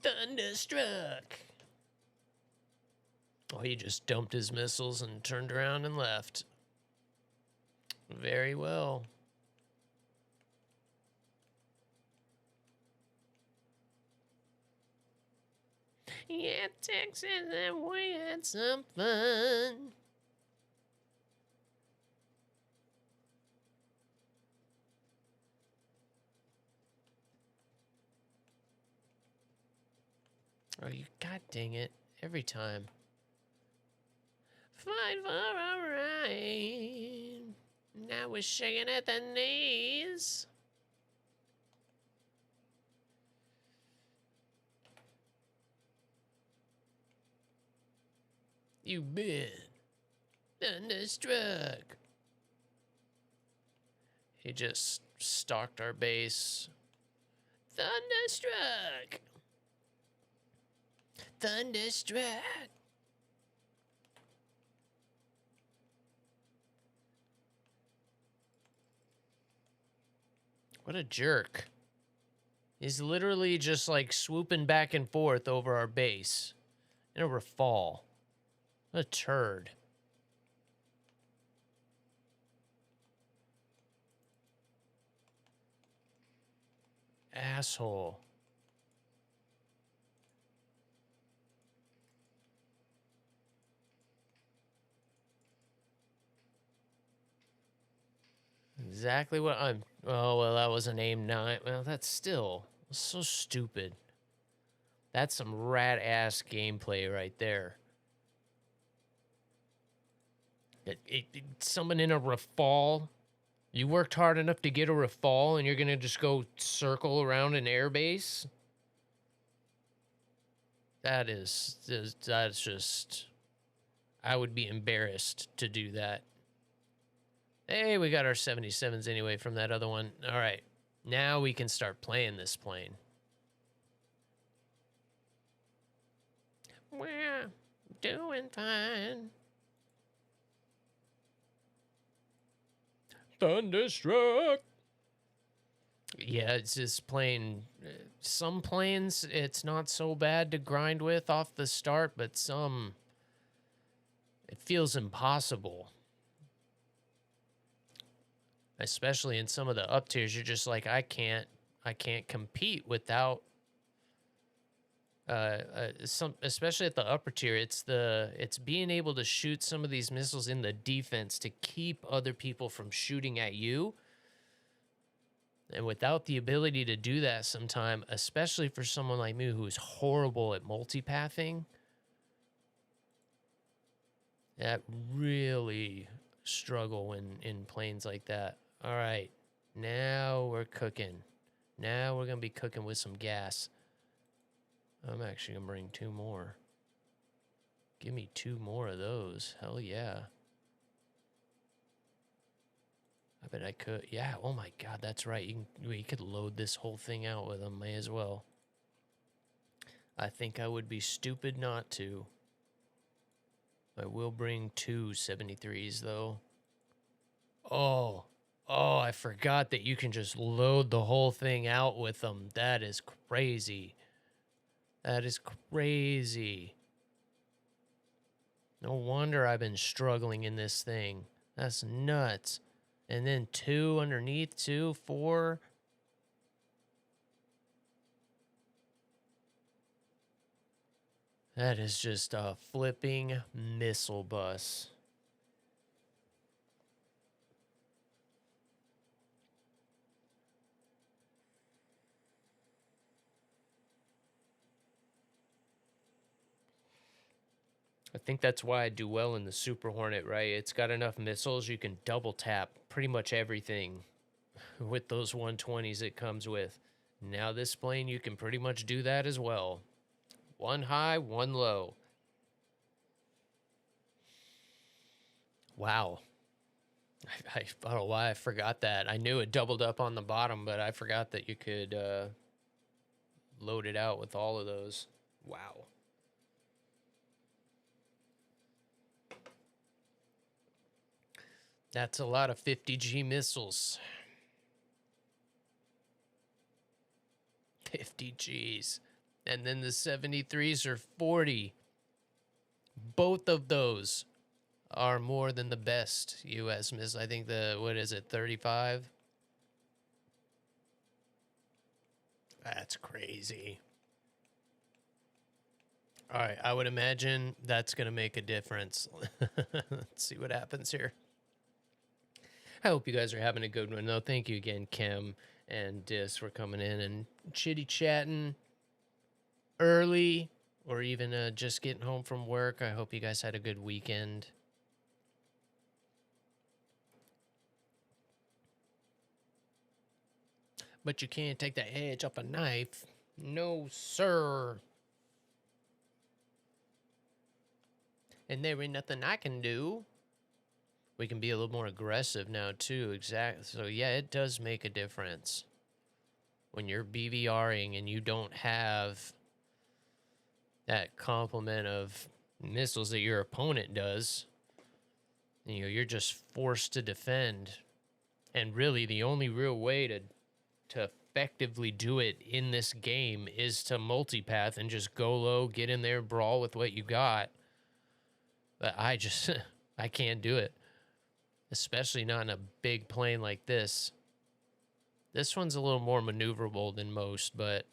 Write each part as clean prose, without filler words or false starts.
Thunderstruck. Oh, he just dumped his missiles and turned around and left. Very well. Yeah, Texas, and we had some fun. Oh, you, god dang it. Every time. Fight for a right. Now we're shaking at the knees. You've been thunderstruck. He just stalked our base. Thunderstruck. Thunderstruck. What a jerk. He's literally just like swooping back and forth over our base. In a rafale. What a turd. Asshole. Exactly what I'm... Oh, well, that was an aim 9. Well, that's still so stupid. That's some rat-ass gameplay right there. Someone in a rafale. You worked hard enough to get a rafale, and you're going to just go circle around an airbase? That's just... I would be embarrassed to do that. Hey, we got our 77s anyway from that other one. All right. Now we can start playing this plane. We're doing fine. Thunderstruck. Yeah, it's just plain. Some planes, it's not so bad to grind with off the start, but some, it feels impossible. Especially in some of the up tiers, you're just like, I can't compete without. Especially at the upper tier, it's being able to shoot some of these missiles in the defense to keep other people from shooting at you. And without the ability to do that sometime, especially for someone like me who's horrible at multipathing, that really struggle in planes like that. All right, now we're cooking. Now we're going to be cooking with some gas. I'm actually going to bring 2 more. Give me 2 more of those. Hell yeah. I bet I could. Yeah, oh my god, that's right. You could load this whole thing out with them. May as well. I think I would be stupid not to. I will bring 2 73s, though. Oh, I forgot that you can just load the whole thing out with them. That is crazy. That is crazy. No wonder I've been struggling in this thing. That's nuts. And then 2 underneath, 2, 4. That is just a flipping missile bus. I think that's why I do well in the Super Hornet, right? It's got enough missiles you can double tap pretty much everything with those 120s it comes with. Now this plane, you can pretty much do that as well. 1 high, 1 low. Wow. I don't know why I forgot that. I knew it doubled up on the bottom, but I forgot that you could load it out with all of those. Wow. That's a lot of 50G missiles. 50Gs. And then the 73s are 40. Both of those are more than the best U.S. missile. I think what is it, 35? That's crazy. All right, I would imagine that's going to make a difference. Let's see what happens here. I hope you guys are having a good one, though. Thank you again, Kim and Dis, for coming in and chitty-chatting early or even just getting home from work. I hope you guys had a good weekend. But you can't take the edge off a knife. No, sir. And there ain't nothing I can do. We can be a little more aggressive now, too. Exactly. So, yeah, it does make a difference. When you're BVRing and you don't have that complement of missiles that your opponent does, you know, you're just forced to defend. And really, the only real way to effectively do it in this game is to multipath and just go low, get in there, brawl with what you got. But I just, I can't do it. Especially not in a big plane like this. This one's a little more maneuverable than most, but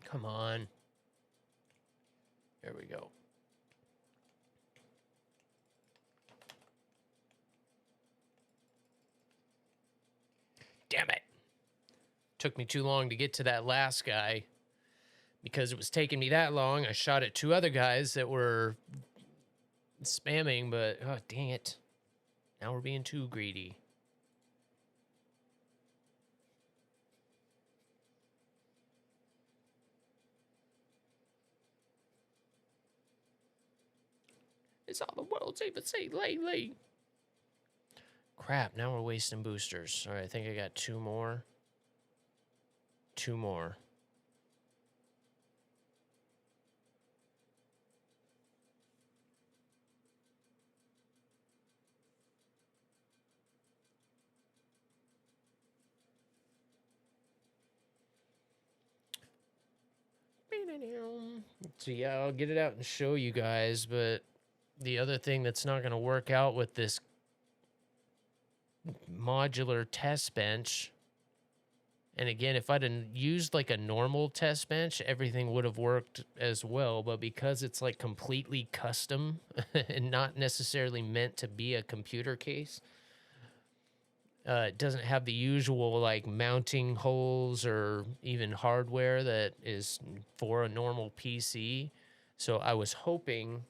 come on. There we go. Damn it. Took me too long to get to that last guy. Because it was taking me that long, I shot at two other guys that were spamming, but oh, dang it. Now we're being too greedy. It's all the world's even seen lately. Crap, now we're wasting boosters. All right, I think I got two more. Two more. So yeah, I'll get it out and show you guys, but the other thing that's not going to work out with this modular test bench, and again, if I'd used like a normal test bench, everything would have worked as well, but because it's like completely custom and not necessarily meant to be a computer case, it doesn't have the usual like mounting holes or even hardware that is for a normal PC. So I was hoping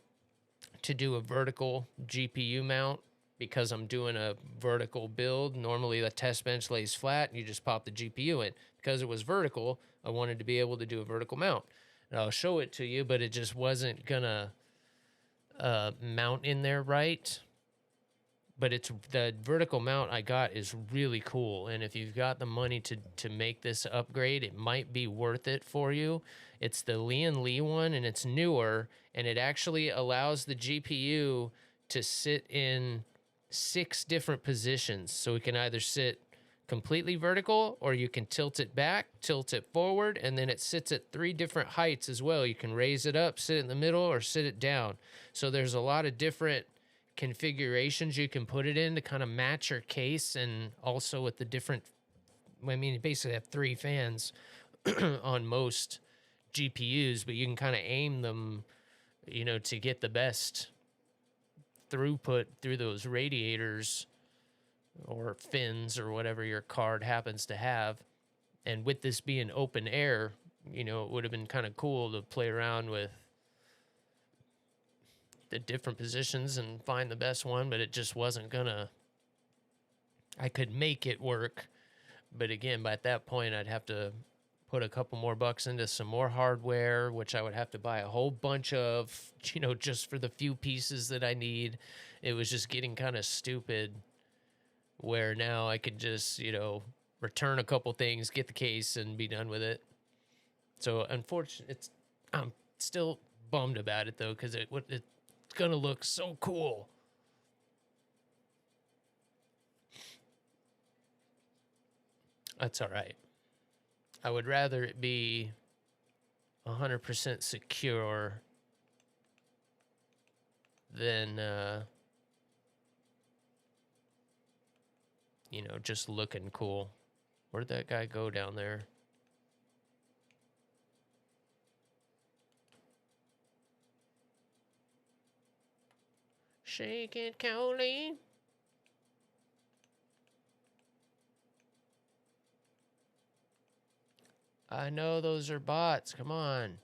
to do a vertical GPU mount because I'm doing a vertical build. Normally the test bench lays flat and you just pop the GPU in. Because it was vertical, I wanted to be able to do a vertical mount. And I'll show it to you, but it just wasn't gonna mount in there right. But it's the vertical mount I got is really cool. And if you've got the money to make this upgrade, it might be worth it for you. It's the Lian Li one, and it's newer, and it actually allows the GPU to sit in 6 different positions. So it can either sit completely vertical, or you can tilt it back, tilt it forward, and then it sits at 3 different heights as well. You can raise it up, sit it in the middle, or sit it down. So there's a lot of different configurations you can put it in to kind of match your case, and also with the different, I mean, you basically have 3 fans on most GPUs, but you can kind of aim them, you know, to get the best throughput through those radiators or fins or whatever your card happens to have. And with this being open air, you know, it would have been kind of cool to play around with the different positions and find the best one, but it just wasn't gonna. I could make it work, but again, by that point, I'd have to put a couple more bucks into some more hardware, which I would have to buy a whole bunch of, you know, just for the few pieces that I need. It was just getting kind of stupid, where now I could just, you know, return a couple things, get the case, and be done with it. So unfortunately, I'm still bummed about it though, because it's gonna look so cool. That's all right. I would rather it be 100% secure than, you know, just looking cool. Where'd that guy go down there? Shake it, Coley. I know those are bots. Come on.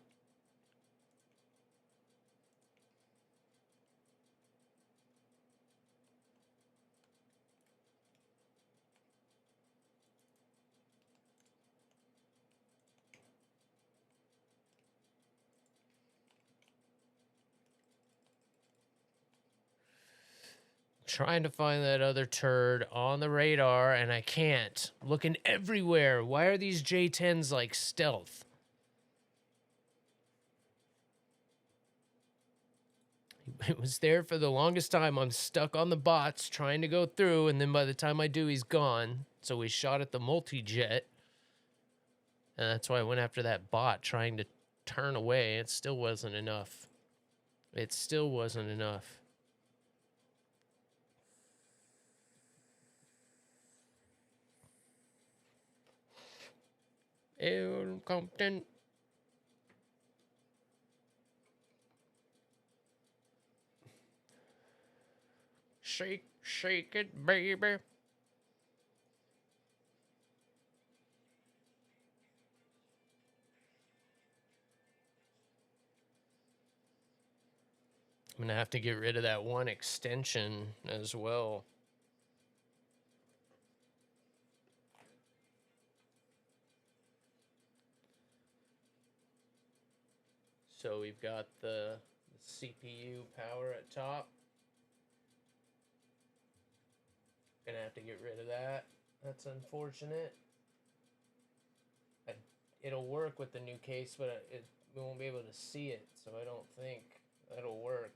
Trying to find that other turd on the radar, and I can't. Looking everywhere. Why are these J10s like stealth? It was there for the longest time. I'm stuck on the bots trying to go through, and then by the time I do, he's gone. So we shot at the multi-jet, and that's why I went after that bot trying to turn away. It still wasn't enough. It still wasn't enough. Ew, Compton. Shake, shake it, baby. I'm gonna have to get rid of that one extension as well. So we've got the CPU power at top. Gonna have to get rid of that. That's unfortunate. It'll work with the new case, but we won't be able to see it, so I don't think that'll work.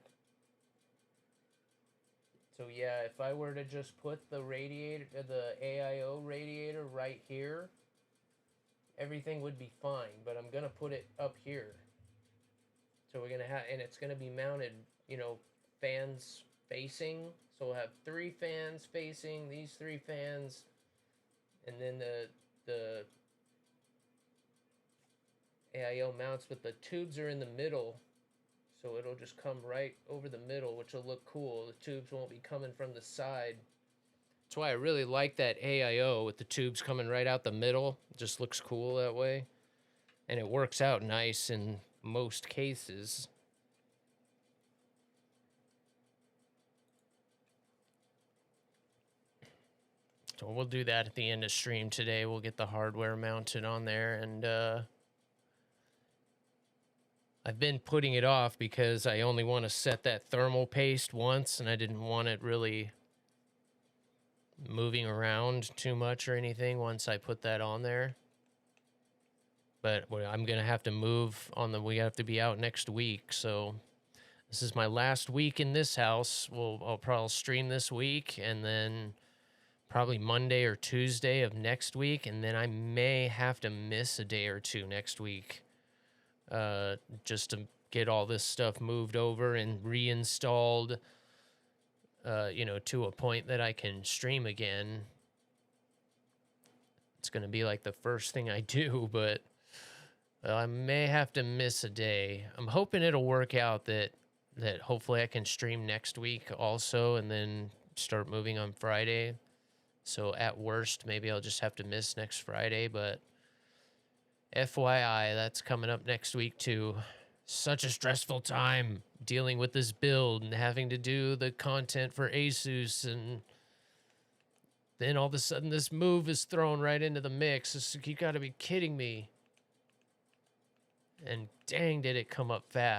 So yeah, if I were to just put the radiator, the AIO radiator right here, everything would be fine, but I'm gonna put it up here. So we're gonna have, and it's gonna be mounted, you know, fans facing. So we'll have 3 fans facing, these 3 fans, and then the AIO mounts, but the tubes are in the middle, so it'll just come right over the middle, which will look cool. The tubes won't be coming from the side. That's why I really like that AIO with the tubes coming right out the middle. It just looks cool that way, and it works out nice in most cases. So we'll do that at the end of stream today. We'll get the hardware mounted on there, and I've been putting it off because I only want to set that thermal paste once, and I didn't want it really moving around too much or anything once I put that on there. But I'm going to have to move on we have to be out next week, so this is my last week in this house. I'll probably stream this week, and then probably Monday or Tuesday of next week, and then I may have to miss a day or two next week, just to get all this stuff moved over and reinstalled, you know, to a point that I can stream again. It's going to be like the first thing I do, but I may have to miss a day. I'm hoping it'll work out that hopefully I can stream next week also, and then start moving on Friday. So at worst, maybe I'll just have to miss next Friday, but FYI, that's coming up next week too. Such a stressful time dealing with this build and having to do the content for Asus, and then all of a sudden this move is thrown right into the mix. You gotta be kidding me. And dang, did it come up fast.